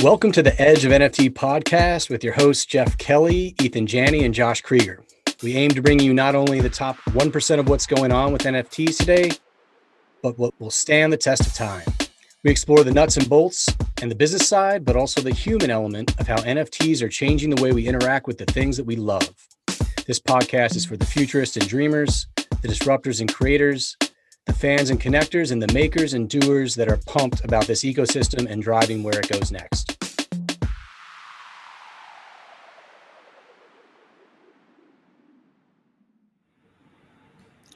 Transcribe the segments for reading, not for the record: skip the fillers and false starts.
Welcome to the Edge of NFT podcast with your hosts, Jeff Kelly, Ethan Janney, and Josh Krieger. We aim to bring you not only the top 1% of what's going on with NFTs today, but what will stand the test of time. We explore the nuts and bolts and the business side, but also the human element of how NFTs are changing the way we interact with the things that we love. This podcast is for the futurists and dreamers, the disruptors and creators, the fans and connectors, and the makers and doers that are pumped about this ecosystem and driving where it goes next.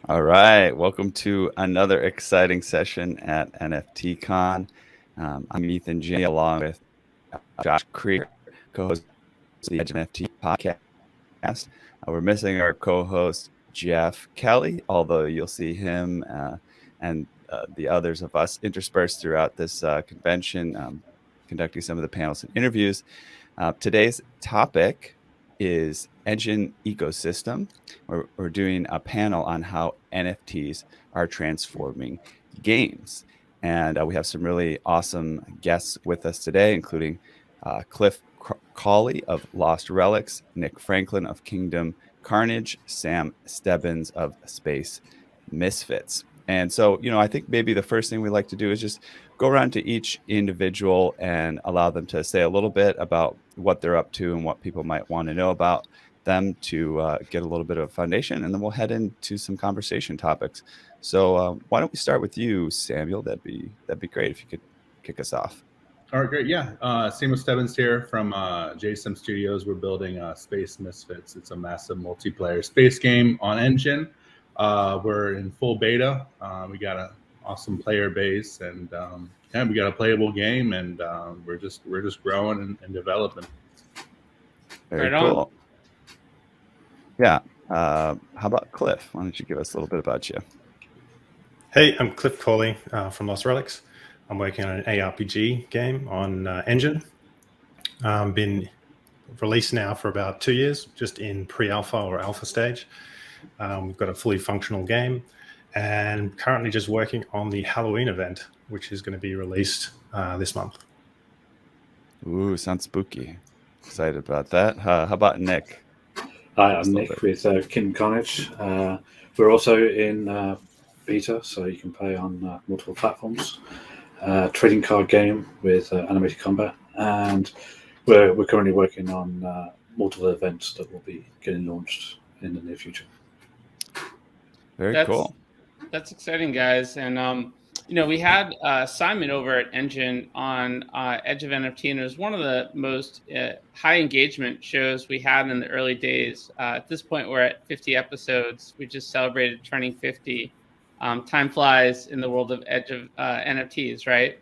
All right, welcome to another exciting session at NFTCon. I'm Ethan Janney along with Josh Krieger, co-host of the Edge of NFT podcast. We're missing our co-host Jeff Kelly, although you'll see him and the others of us interspersed throughout this convention, conducting some of the panels and interviews. Today's topic is Engine ecosystem. We're doing a panel on how NFTs are transforming games. And we have some really awesome guests with us today, including Cliff Cawley of Lost Relics, Nick Franklin of Kingdom Carnage, Sam Stebbins of Space Misfits. And so, I think maybe the first thing we like to do is just go around to each individual and allow them to say a little bit about what they're up to and what people might want to know about them to get a little bit of a foundation, and then we'll head into some conversation topics. So why don't we start with you, Samuel? That'd be great if you could kick us off. All right, great. Yeah, Samuel Stebbins here from JSim Studios. We're building Space Misfits. It's a massive multiplayer space game on Engine. We're in full beta. We got an awesome player base, and we got a playable game, and we're just growing and developing. Very cool. Yeah. How about Cliff? Why don't you give us a little bit about you? Hey, I'm Cliff Cawley from Lost Relics. I'm working on an ARPG game on Engine. Been released now for about 2 years, just in pre-alpha or alpha stage. We've got a fully functional game, and currently just working on the Halloween event, which is going to be released this month. Ooh, sounds spooky. Excited about that. How about Nick? Hi, I'm Nick with Kingdom Carnage. We're also in beta, so you can play on multiple platforms. Trading card game with animated combat, and we're currently working on multiple events that will be getting launched in the near future. Very cool. That's exciting, guys. And we had Simon over at Engine on Edge of NFT, and it was one of the most high engagement shows we had in the early days. At this point, we're at 50 episodes. We just celebrated turning 50. Time flies in the world of Edge of NFTs, right?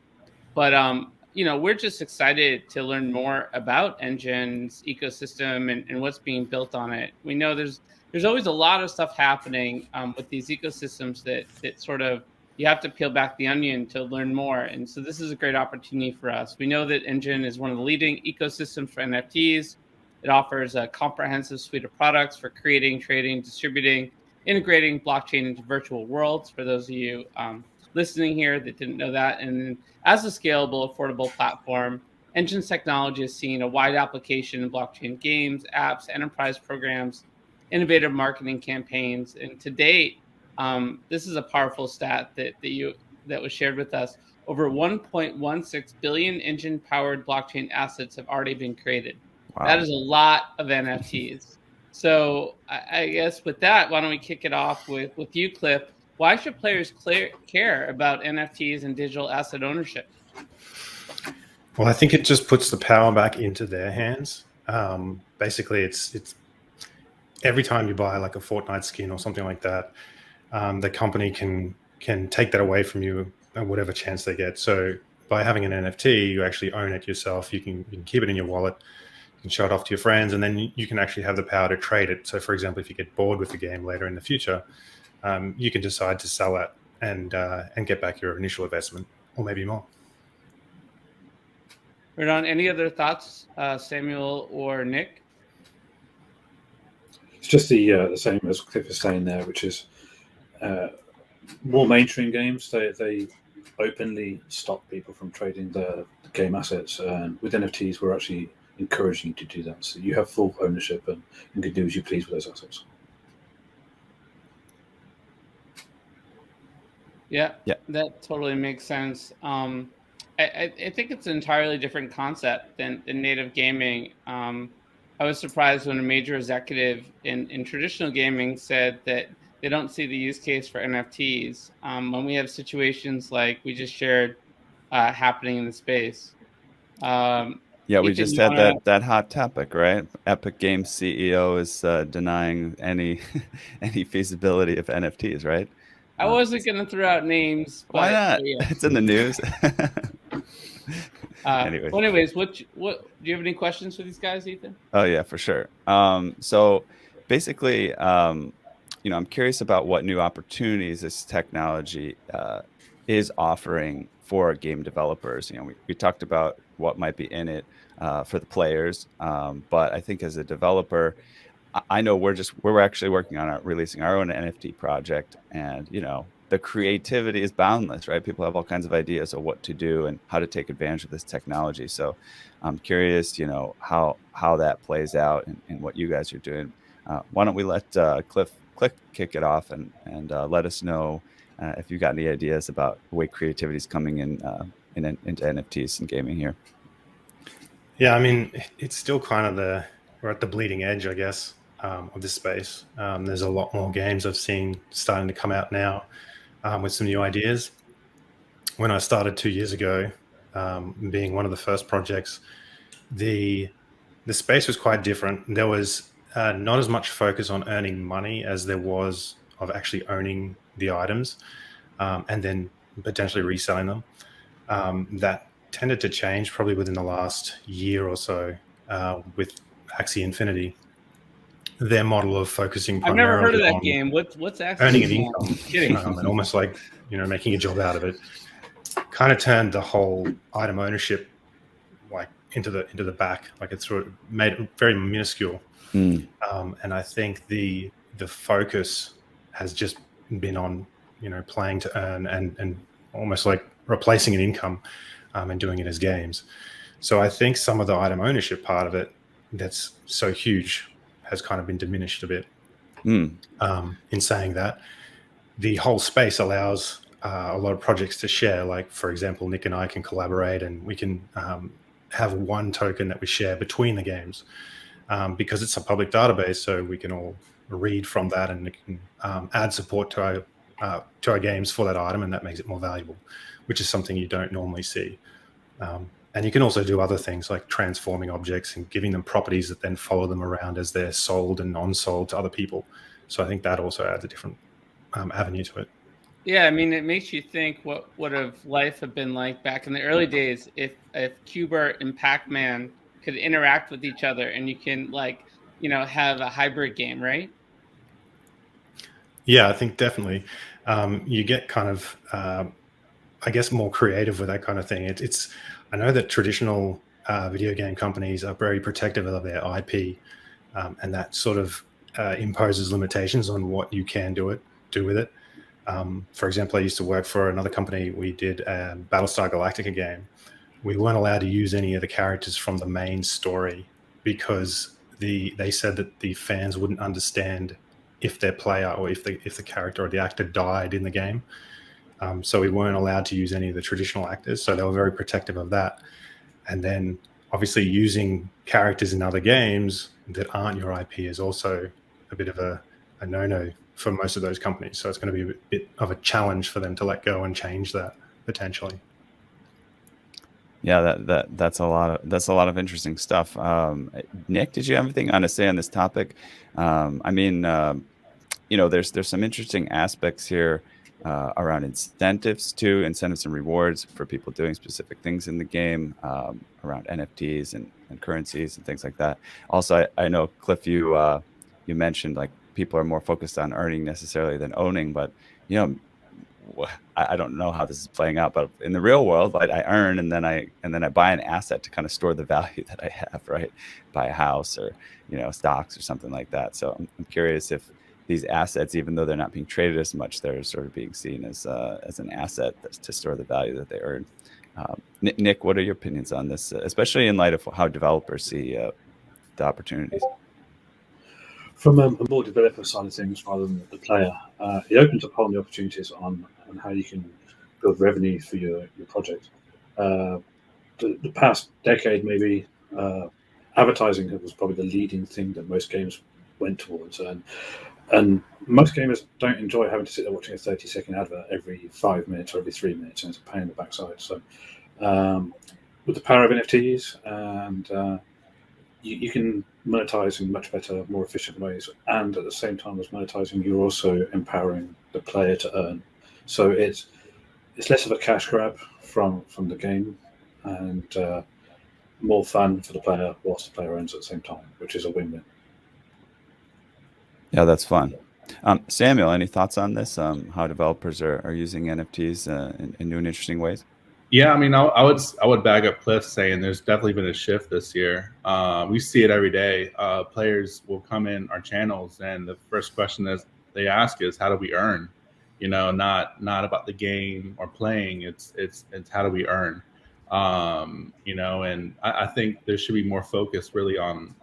But we're just excited to learn more about Engine's ecosystem and what's being built on it. We know there's always a lot of stuff happening with these ecosystems that sort of you have to peel back the onion to learn more. And so this is a great opportunity for us. We know that Engine is one of the leading ecosystems for NFTs. It offers a comprehensive suite of products for creating, trading, distributing, integrating blockchain into virtual worlds. For those of you listening here that didn't know that. And as a scalable, affordable platform, Engine's technology has seen a wide application in blockchain games, apps, enterprise programs, innovative marketing campaigns. And to date, this is a powerful stat that was shared with us. Over 1.16 billion Engine-powered blockchain assets have already been created. Wow. That is a lot of NFTs. So I guess with that, why don't we kick it off with you, Cliff? Why should players care about NFTs and digital asset ownership? Well, I think it just puts the power back into their hands. Basically, it's every time you buy like a Fortnite skin or something like that, the company can take that away from you at whatever chance they get. So by having an NFT, you actually own it yourself. You can keep it in your wallet. You can show it off to your friends, and then you can actually have the power to trade it. So, for example, if you get bored with the game later in the future, you can decide to sell it and get back your initial investment, or maybe more. Right on. Any other thoughts, Samuel or Nick? It's just the same as Cliff is saying there, which is more mainstream games. They openly stop people from trading the game assets. And with NFTs, we're actually encouraging you to do that. So you have full ownership and you can do as you please with those assets. Yeah, Yeah. that totally makes sense. I think it's an entirely different concept than native gaming. I was surprised when a major executive in traditional gaming said that they don't see the use case for NFTs when we have situations like we just shared happening in the space. Yeah, we Ethan, just you had wanna- that hot topic, right? Epic Games CEO is denying any any feasibility of NFTs, right? I wasn't going to throw out names, but Why not? yeah. It's in the news. Anyway. Well, anyways, what do you have any questions for these guys, Ethan? Oh yeah, for sure. So basically, I'm curious about what new opportunities this technology is offering for game developers. We talked about what might be in it for the players, but I think as a developer, I know we're actually working on releasing our own NFT project, and the creativity is boundless, right? People have all kinds of ideas of what to do and how to take advantage of this technology. So I'm curious, how that plays out and what you guys are doing. Why don't we let Cliff kick it off and let us know if you've got any ideas about the way creativity is coming into NFTs and gaming here. Yeah, I mean, it's still kind of we're at the bleeding edge, I guess, of this space. There's a lot more games I've seen starting to come out now with some new ideas. When I started 2 years ago, being one of the first projects, the space was quite different. There was not as much focus on earning money as there was of actually owning the items and then potentially reselling them. That tended to change probably within the last year or so with Axie Infinity. Their model of focusing I've never heard of primarily that on game. What's Axie? earning an income Kidding. and almost like making a job out of it, kind of turned the whole item ownership like into the back, like it's sort of made it very minuscule. And I think the focus has just been on playing to earn and almost like replacing an income and doing it as games. So I think some of the item ownership part of it that's so huge has kind of been diminished a bit. In saying that, the whole space allows a lot of projects to share. Like, for example, Nick and I can collaborate and we can have one token that we share between the games because it's a public database, so we can all read from that and it can add support to our games for that item, and that makes it more valuable, which is something you don't normally see. And you can also do other things like transforming objects and giving them properties that then follow them around as they're sold and non-sold to other people. So I think that also adds a different avenue to it. Yeah, I mean, it makes you think what would have life have been like back in the early days if Q*bert and Pac-Man could interact with each other, and you can have a hybrid game, right? Yeah, I think definitely. You get kind of, I guess, more creative with that kind of thing. I know that traditional video game companies are very protective of their IP, and that sort of imposes limitations on what you can do with it. For example, I used to work for another company. We did a Battlestar Galactica game. We weren't allowed to use any of the characters from the main story because they said that the fans wouldn't understand if their player or if the character or the actor died in the game. So we weren't allowed to use any of the traditional actors. So they were very protective of that. And then obviously using characters in other games that aren't your IP is also a bit of a no-no for most of those companies. So it's going to be a bit of a challenge for them to let go and change that potentially. Yeah, that's a lot of interesting stuff. Nick, did you have anything to say on this topic? I mean, there's some interesting aspects here around incentives and rewards for people doing specific things in the game, around NFTs and currencies and things like that. Also, I know, Cliff, you mentioned like people are more focused on earning necessarily than owning, but I don't know how this is playing out, but in the real world, I earn and then I buy an asset to kind of store the value that I have, right? Buy a house or stocks or something like that. So I'm curious if these assets, even though they're not being traded as much, they're sort of being seen as an asset to store the value that they earn. Nick, what are your opinions on this, especially in light of how developers see the opportunities? From a more developer side of things rather than the player, it opens up whole new opportunities on how you can build revenue for your project. The past decade, maybe, advertising was probably the leading thing that most games went towards. And most gamers don't enjoy having to sit there watching a 30-second advert every 5 minutes or every 3 minutes, and it's a pain in the backside. So with the power of NFTs, and you can monetize in much better, more efficient ways. And at the same time as monetizing, you're also empowering the player to earn. So it's less of a cash grab from the game, and more fun for the player whilst the player earns at the same time, which is a win-win. Yeah, that's fun. Samuel, any thoughts on this? How developers are using NFTs in new and interesting ways? Yeah, I mean, I would back up Cliff saying there's definitely been a shift this year. We see it every day. Players will come in our channels, and the first question that they ask is, "How do we earn?" You know, not about the game or playing. It's how do we earn? You know, and I think there should be more focus really on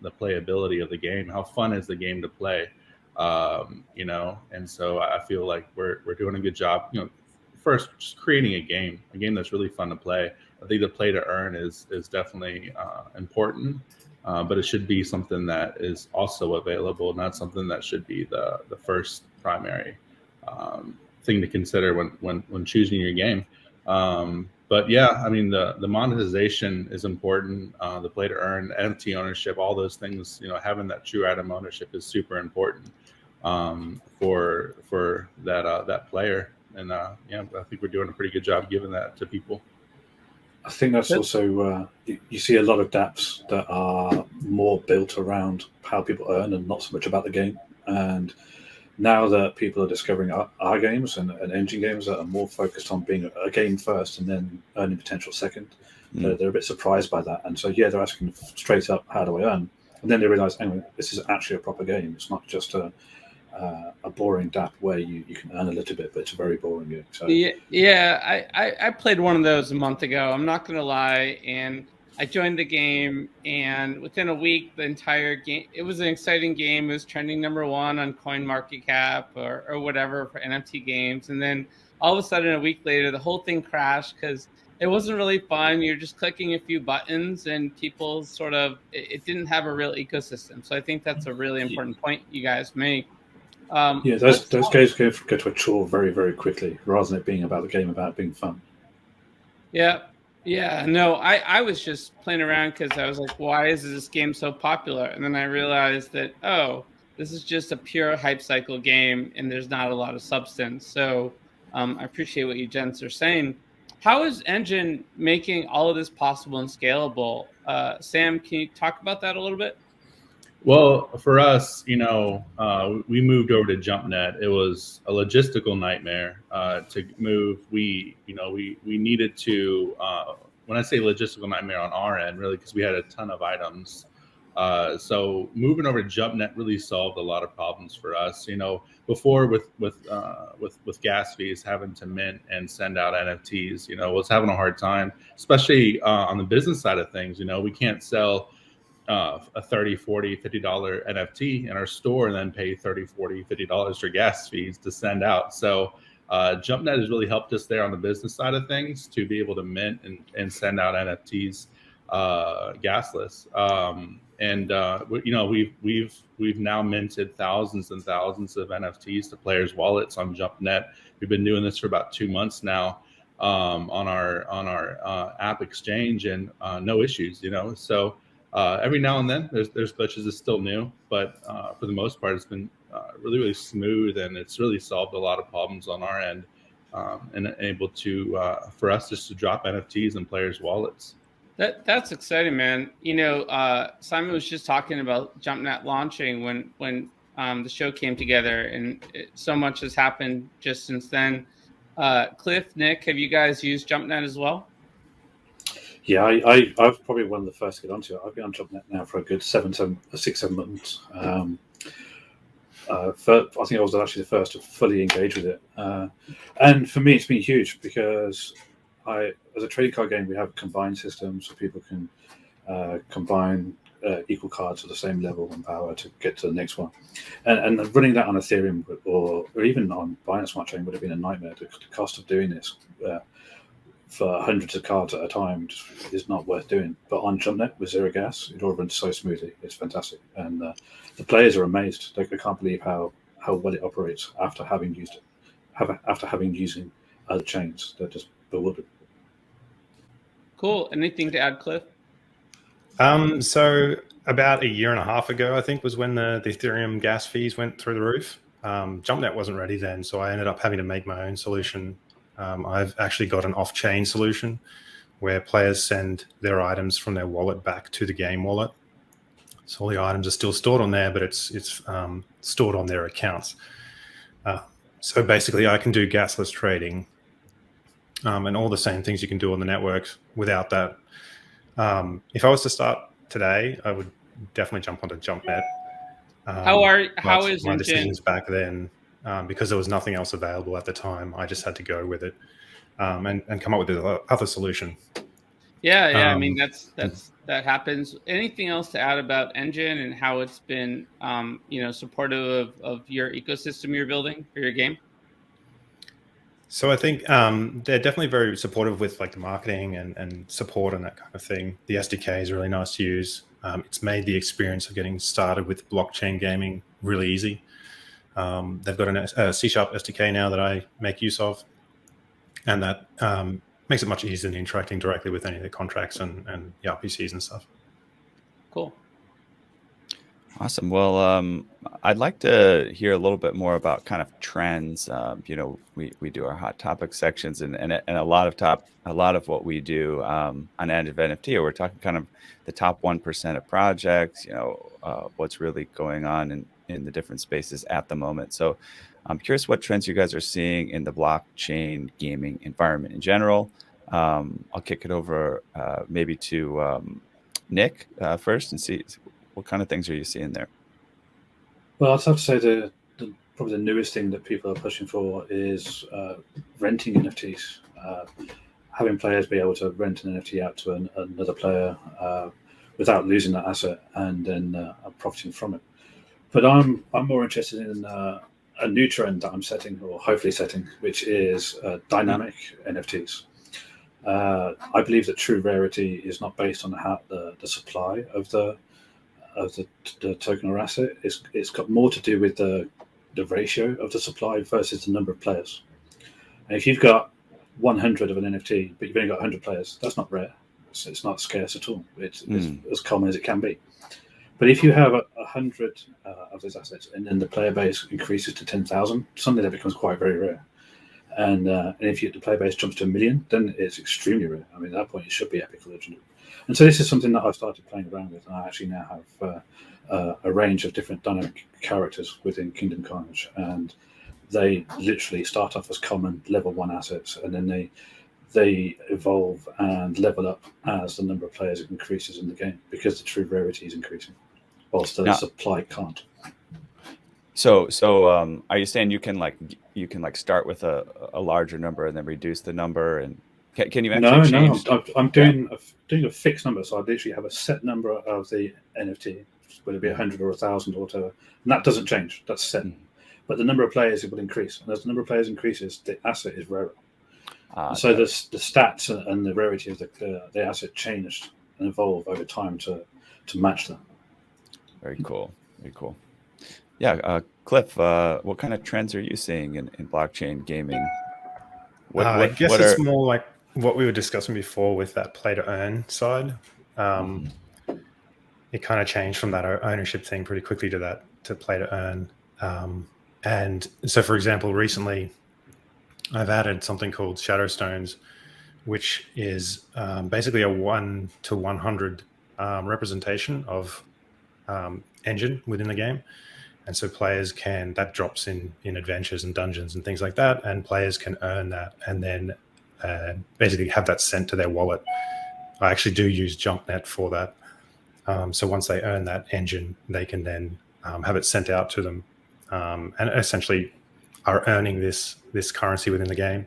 the playability of the game. How fun is the game to play? You know, and so I feel like we're doing a good job. You know, first just creating a game that's really fun to play. I think the play to earn is definitely important, but it should be something that is also available, not something that should be the first primary thing to consider when choosing your game. But yeah, I mean, the monetization is important. The play to earn, NFT ownership, all those things. You know, having that true item ownership is super important for that player. And yeah, I think we're doing a pretty good job giving that to people. I think that's also you see a lot of dApps that are more built around how people earn and not so much about the game. And now that people are discovering our games and engine games that are more focused on being a game first and then earning potential second, they're a bit surprised by that. And so, yeah, they're asking straight up, how do I earn? And then they realize, anyway, this is actually a proper game. It's not just a boring dApp where you can earn a little bit, but it's a very boring game. So yeah, I played one of those a month ago. I'm not going to lie. And I joined the game, and within a week, the entire game, it was an exciting game. It was trending #1 on CoinMarketCap or whatever for NFT games. And then all of a sudden, a week later, the whole thing crashed because it wasn't really fun. You're just clicking a few buttons, and people sort of, it didn't have a real ecosystem. So I think that's a really important point you guys make. Yeah, those games go to a chore very, very quickly, rather than it being about the game, about being fun. Yeah, no, I was just playing around because I was like, why is this game so popular? And then I realized that, oh, this is just a pure hype cycle game, and there's not a lot of substance. So I appreciate what you gents are saying. How is Engine making all of this possible and scalable? Sam, can you talk about that a little bit? Well, for us, you know, we moved over to JumpNet. It was a logistical nightmare to move. We needed to. When I say logistical nightmare on our end, really, because we had a ton of items. So moving over to JumpNet really solved a lot of problems for us. You know, before with gas fees, having to mint and send out NFTs, you know, was having a hard time, especially on the business side of things. You know, we can't sell a $30, $40, $50 NFT in our store and then pay $30, $40, $50 for gas fees to send out. So JumpNet has really helped us there on the business side of things to be able to mint and send out NFTs gasless. You know, we've now minted thousands and thousands of NFTs to players' wallets on JumpNet. We've been doing this for about 2 months now on our app exchange, and no issues. You know, so. Every now and then there's glitches. It's still new, but for the most part, it's been really, really smooth, and it's really solved a lot of problems on our end, and able to for us just to drop NFTs in players' wallets. That's exciting, man. You know, Simon was just talking about JumpNet launching when the show came together, and so much has happened just since then. Cliff, Nick, have you guys used JumpNet as well? Yeah, I've probably one of the first to get onto it. I've been on JumpNet now for a good 6-7 months. I think I was actually the first to fully engage with it. And for me, it's been huge because as a trading card game, we have a combined system so people can combine equal cards at the same level and power to get to the next one. And running that on Ethereum or even on Binance Smart Chain would have been a nightmare. The cost of doing this for hundreds of cards at a time is not worth doing. But on JumpNet with zero gas, it all runs so smoothly. It's fantastic. And the players are amazed. They can't believe how well it operates after having used it, after having using other chains. They're just bewildered. Cool. Anything to add, Cliff? So about a year and a half ago, I think, was when the Ethereum gas fees went through the roof. JumpNet wasn't ready then, so I ended up having to make my own solution. I've actually got an off-chain solution where players send their items from their wallet back to the game wallet. So all the items are still stored on there, but it's stored on their accounts. So basically, I can do gasless trading and all the same things you can do on the networks without that. If I was to start today, I would definitely jump onto JumpNet. How is my Engine? decisions back then? Because there was nothing else available at the time, I just had to go with it and come up with the other solution. Yeah. I mean, that happens. Anything else to add about Engine and how it's been, supportive of your ecosystem you're building for your game? So I think they're definitely very supportive with like the marketing and support and that kind of thing. The SDK is really nice to use. It's made the experience of getting started with blockchain gaming really easy. They've got a C# SDK now that I make use of, and that makes it much easier than interacting directly with any of the contracts and the RPCs and stuff. Cool. Awesome. Well, I'd like to hear a little bit more about kind of trends. We do our hot topic sections, and a lot of what we do on Edge of NFT, or we're talking kind of the top 1% of projects. What's really going on in the different spaces at the moment. So I'm curious what trends you guys are seeing in the blockchain gaming environment in general. I'll kick it over maybe to Nick first and see what kind of things are you seeing there. Well, I'd have to say probably the newest thing that people are pushing for is renting NFTs. Having players be able to rent an NFT out to another player without losing that asset and then profiting from it. But I'm more interested in a new trend that I'm setting, or hopefully setting, which is dynamic NFTs. I believe that true rarity is not based on the supply of the token or asset. It's got more to do with the ratio of the supply versus the number of players. And if you've got 100 of an NFT, but you've only got 100 players, that's not rare. It's not scarce at all. It's as common as it can be. But if you have 100 of those assets and then the player base increases to 10,000, suddenly that becomes quite very rare. And if the player base jumps to 1 million, then it's extremely rare. I mean, at that point, it should be epic legendary. And so this is something that I've started playing around with, and I actually now have a range of different dynamic characters within Kingdom Carnage, and they literally start off as common level 1 assets, and then they evolve and level up as the number of players increases in the game, because the true rarity is increasing, whilst the supply can't. So are you saying you can start with a larger number and then reduce the number, and can you actually change? No, I'm doing a fixed number, so I literally have a set number of the NFT, whether it be 100 or 1,000 or whatever, and that doesn't change. That's set. But the number of players will increase, and as the number of players increases, the asset is rarer. So the stats and the rarity of the asset changed and evolve over time to match that. Very cool. Very cool. Yeah, Cliff, what kind of trends are you seeing in blockchain gaming? I guess it's more like what we were discussing before with that play to earn side. It kind of changed from that ownership thing pretty quickly to play to earn. And so, for example, recently I've added something called Shadow Stones, which is basically a 1 to 100 representation of engine within the game. And so players that drops in adventures and dungeons and things like that, and players can earn that and then basically have that sent to their wallet. I actually do use JumpNet for that. So once they earn that engine, they can then have it sent out to them and essentially are earning this currency within the game.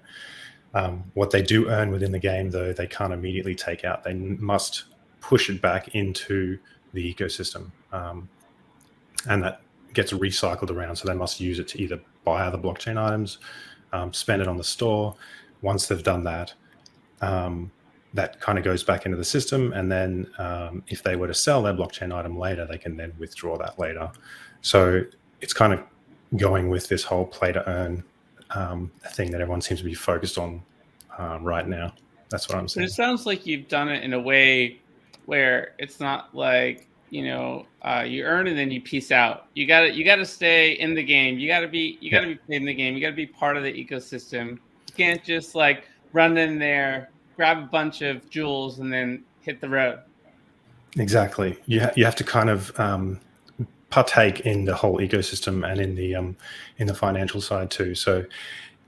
What they do earn within the game, though, they can't immediately take out. They must push it back into the ecosystem, and that gets recycled around. So they must use it to either buy other blockchain items, spend it on the store. Once they've done that, that kind of goes back into the system. And then if they were to sell their blockchain item later, they can then withdraw that later. So it's kind of going with this whole play to earn thing that everyone seems to be focused on right now. That's what I'm saying. But it sounds like you've done it in a way where it's not like, you earn and then you peace out. You got to stay in the game. You got to be paid in the game. You got to be part of the ecosystem. You can't just like run in there, grab a bunch of jewels, and then hit the road. Exactly. You have to kind of partake in the whole ecosystem and in the financial side too. So,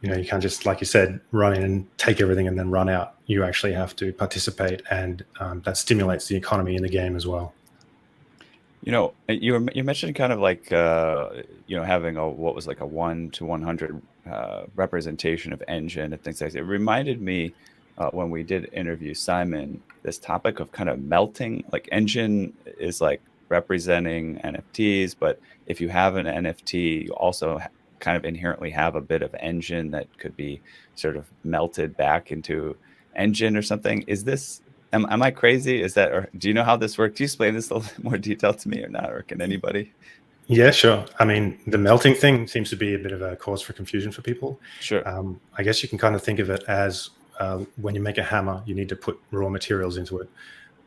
you can't just, like you said, run in and take everything and then run out. You actually have to participate, and that stimulates the economy in the game as well. You mentioned kind of like having what was like a 1 to 100 representation of Engine and things like that. It reminded me when we did interview Simon, this topic of kind of melting. Like Engine is like representing NFTs, but if you have an NFT, you also kind of inherently have a bit of Engine that could be sort of melted back into Engine or something. Is this? Am I crazy? Is that, or do you know how this works? Do you explain this a little more detail to me or not, or can anybody? Yeah, sure. I mean, the melting thing seems to be a bit of a cause for confusion for people. Sure. I guess you can kind of think of it as when you make a hammer, you need to put raw materials into it.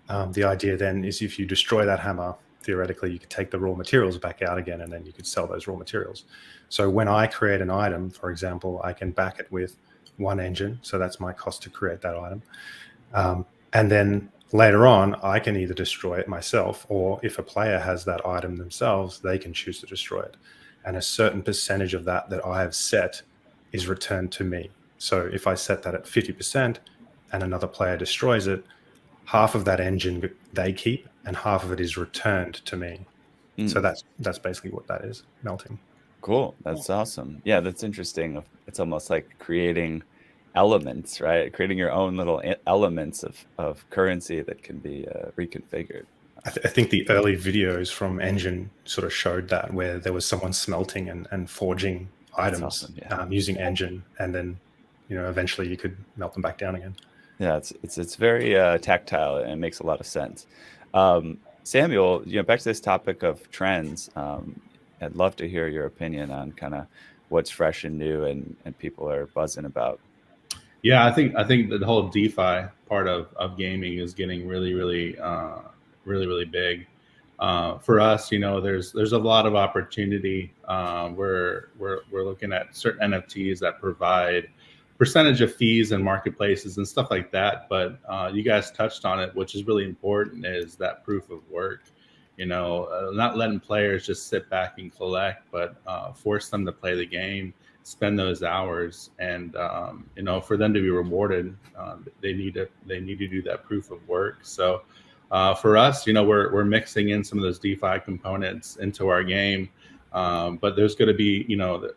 The idea then is if you destroy that hammer, theoretically, you could take the raw materials back out again, and then you could sell those raw materials. So when I create an item, for example, I can back it with 1 Engine. So that's my cost to create that item. And then later on, I can either destroy it myself, or if a player has that item themselves, they can choose to destroy it. And a certain percentage of that I have set is returned to me. So if I set that at 50% and another player destroys it, half of that Engine they keep and half of it is returned to me. So that's basically what that is, melting. Cool. That's awesome. Yeah, that's interesting. It's almost like creating elements, right? Creating your own little elements of currency that can be reconfigured. I think the early videos from Engine sort of showed that, where there was someone smelting and forging items awesome, yeah. Using Engine, and then eventually you could melt them back down again. Yeah, it's very tactile, and it makes a lot of sense. Samuel, back to this topic of trends. I'd love to hear your opinion on kind of what's fresh and new and people are buzzing about. Yeah, I think the whole DeFi part of gaming is getting really, really, really big. For us, there's a lot of opportunity. We're looking at certain NFTs that provide percentage of fees and marketplaces and stuff like that. But you guys touched on it, which is really important, is that proof of work. Not letting players just sit back and collect, but force them to play the game, spend those hours, and for them to be rewarded, they need to do that proof of work. So for us, we're mixing in some of those DeFi components into our game, but there's going to be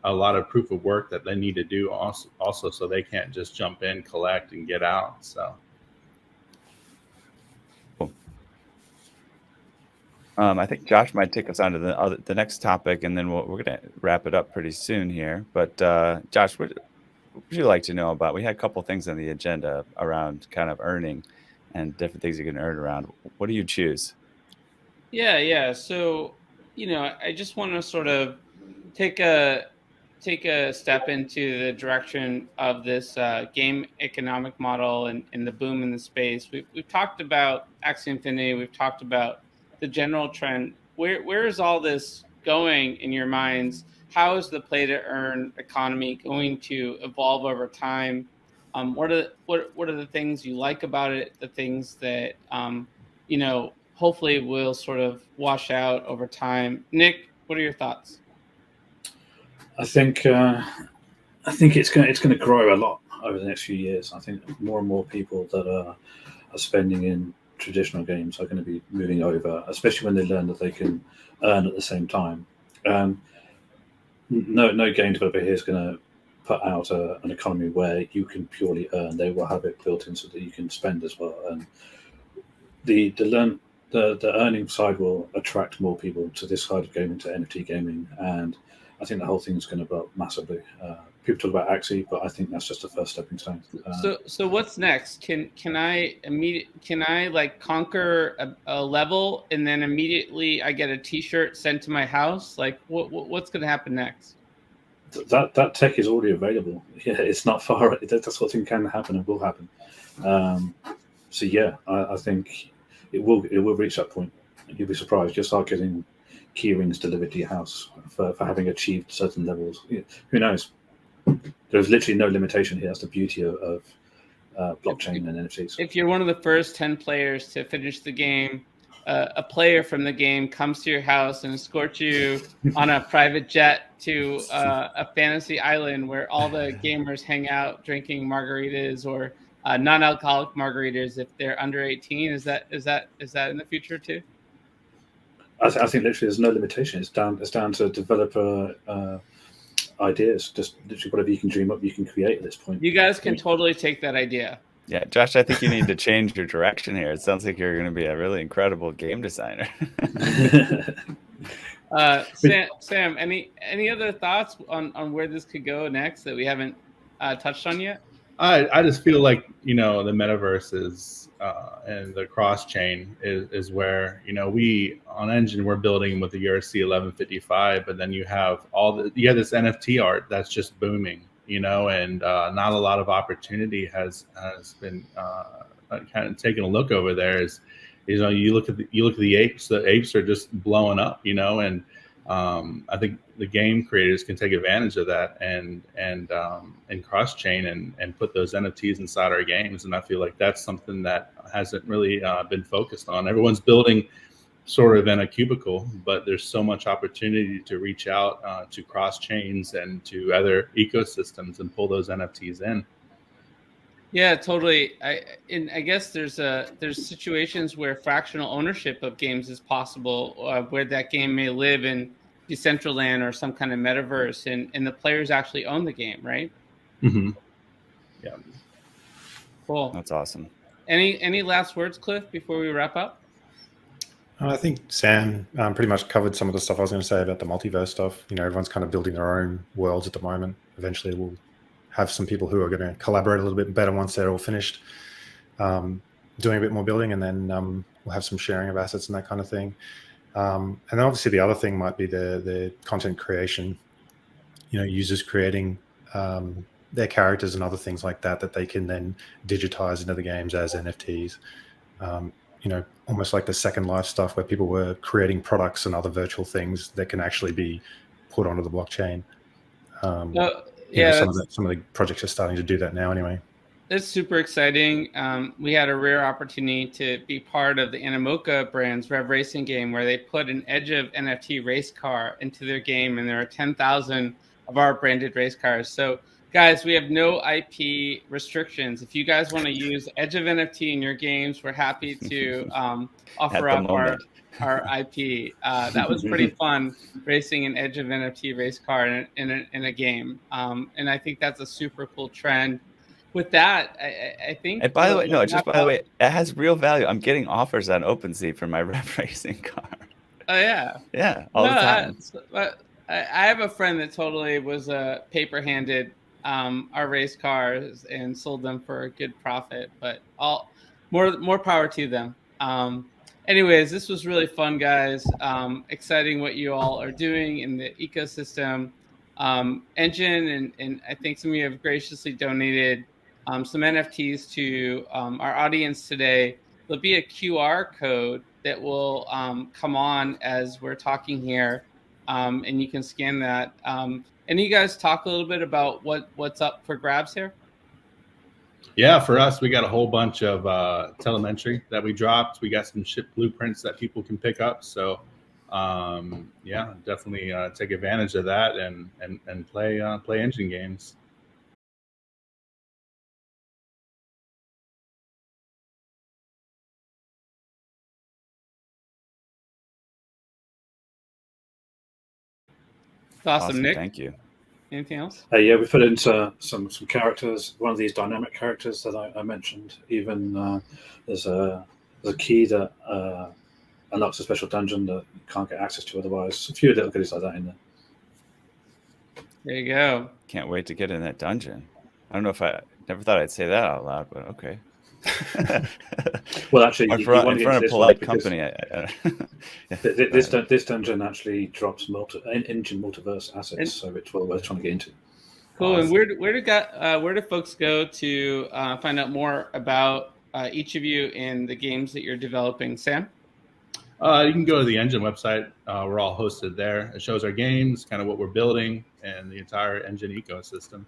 a lot of proof of work that they need to do also, so they can't just jump in, collect, and get out. So. I think Josh might take us on to the next topic, and then we're going to wrap it up pretty soon here. But Josh, what would you like to know about? We had a couple things on the agenda around kind of earning and different things you can earn around. What do you choose? Yeah. So, I just want to sort of take a step into the direction of this game economic model and the boom in the space. We've talked about Axie Infinity. We've talked about the general trend. Where is all this going in your minds? How is the play to earn economy going to evolve over time? What are the things you like about it? The things that hopefully will sort of wash out over time. Nick, what are your thoughts? I think it's going to grow a lot over the next few years. I think more and more people that are spending in traditional games are going to be moving over, especially when they learn that they can earn at the same time. no game developer here is going to put out an economy where you can purely earn. They will have it built in so that you can spend as well. And the earning side will attract more people to this side of gaming, to NFT gaming, and I think the whole thing is going to blow up massively. People talk about Axie, but I think that's just the first stepping stone. So what's next? Can I like conquer a level and then immediately I get a T-shirt sent to my house? Like what's going to happen next? That tech is already available. Yeah, it's not far. That sort of thing can happen and will happen. So yeah, I think it will reach that point. You'll be surprised. You'll start getting key rings delivered to your house for having achieved certain levels. Yeah, who knows? There's literally no limitation here. That's the beauty of blockchain and NFTs. If you're one of the first 10 players to finish the game, a player from the game comes to your house and escorts you on a private jet to a fantasy island where all the gamers hang out drinking margaritas or non-alcoholic margaritas if they're under 18. Is that in the future too? I think literally there's no limitation. It's down to developer ideas. Just literally whatever you can dream up, you can create at this point. You guys can totally take that idea. Yeah, Josh, I think you need to change your direction here. It sounds like you're going to be a really incredible game designer. Sam, any other thoughts on where this could go next that we haven't touched on yet? I just feel like, the metaverse is and the cross chain is where, we on Engine, we're building with the ERC 1155, but then you have this NFT art that's just booming, and not a lot of opportunity has been kind of taking a look over there. You look at the apes. The apes are just blowing up, and I think the game creators can take advantage of that and cross chain and put those NFTs inside our games. And I feel like that's something that hasn't really been focused on. Everyone's building sort of in a cubicle, but there's so much opportunity to reach out to cross chains and to other ecosystems and pull those NFTs in. Yeah, totally. I guess there's situations where fractional ownership of games is possible, where that game may live in Decentraland or some kind of metaverse, and the players actually own the game, right? Mm-hmm. Yeah. Cool. That's awesome. Any last words, Cliff, before we wrap up? I think Sam pretty much covered some of the stuff I was going to say about the multiverse stuff. Everyone's kind of building their own worlds at the moment. Eventually, we'll have some people who are going to collaborate a little bit better once they're all finished doing a bit more building, and then we'll have some sharing of assets and that kind of thing. And then obviously the other thing might be the content creation, users creating their characters and other things like that they can then digitize into the games as NFTs. Almost like the Second Life stuff where people were creating products and other virtual things that can actually be put onto the blockchain. Some of the projects are starting to do that now anyway. It's super exciting. We had a rare opportunity to be part of the Animoca brand's Rev Racing game where they put an Edge of NFT race car into their game, and there are 10,000 of our branded race cars. So guys, we have no IP restrictions. If you guys want to use Edge of NFT in your games, we're happy to offer up our IP. That was pretty fun, racing an Edge of NFT race car in a game. And I think that's a super cool trend. With that, I think. And by the way, it has real value. I'm getting offers on OpenSea for my Rev Racing car. Oh yeah. Yeah, all the time. I have a friend that totally was paper-handed our race cars and sold them for a good profit, but more power to them. Anyways, this was really fun, guys. Exciting what you all are doing in the ecosystem. Engine and I think some of you have graciously donated some NFTs to our audience today. There'll be a QR code that will come on as we're talking here, and you can scan that. And you guys talk a little bit about what's up for grabs here? Yeah, for us, we got a whole bunch of telemetry that we dropped. We got some ship blueprints that people can pick up. So, definitely take advantage of that and play engine games. Awesome. Nick, Thank you. anything else? Yeah, we put into some characters. One of these dynamic characters that I mentioned. Even there's a key that unlocks a special dungeon that you can't get access to otherwise. A few little goodies like that in there. There you go. Can't wait to get in that dungeon. I don't know if I never thought I'd say that out loud, but okay. Well, actually, in front of polite company. This dungeon actually drops engine multiverse assets, so it's well worth trying to get into. Cool. Awesome. And where do folks go to find out more about each of you and the games that you're developing? Sam? You can go to the Engine website. We're all hosted there. It shows our games, kind of what we're building, and the entire Engine ecosystem.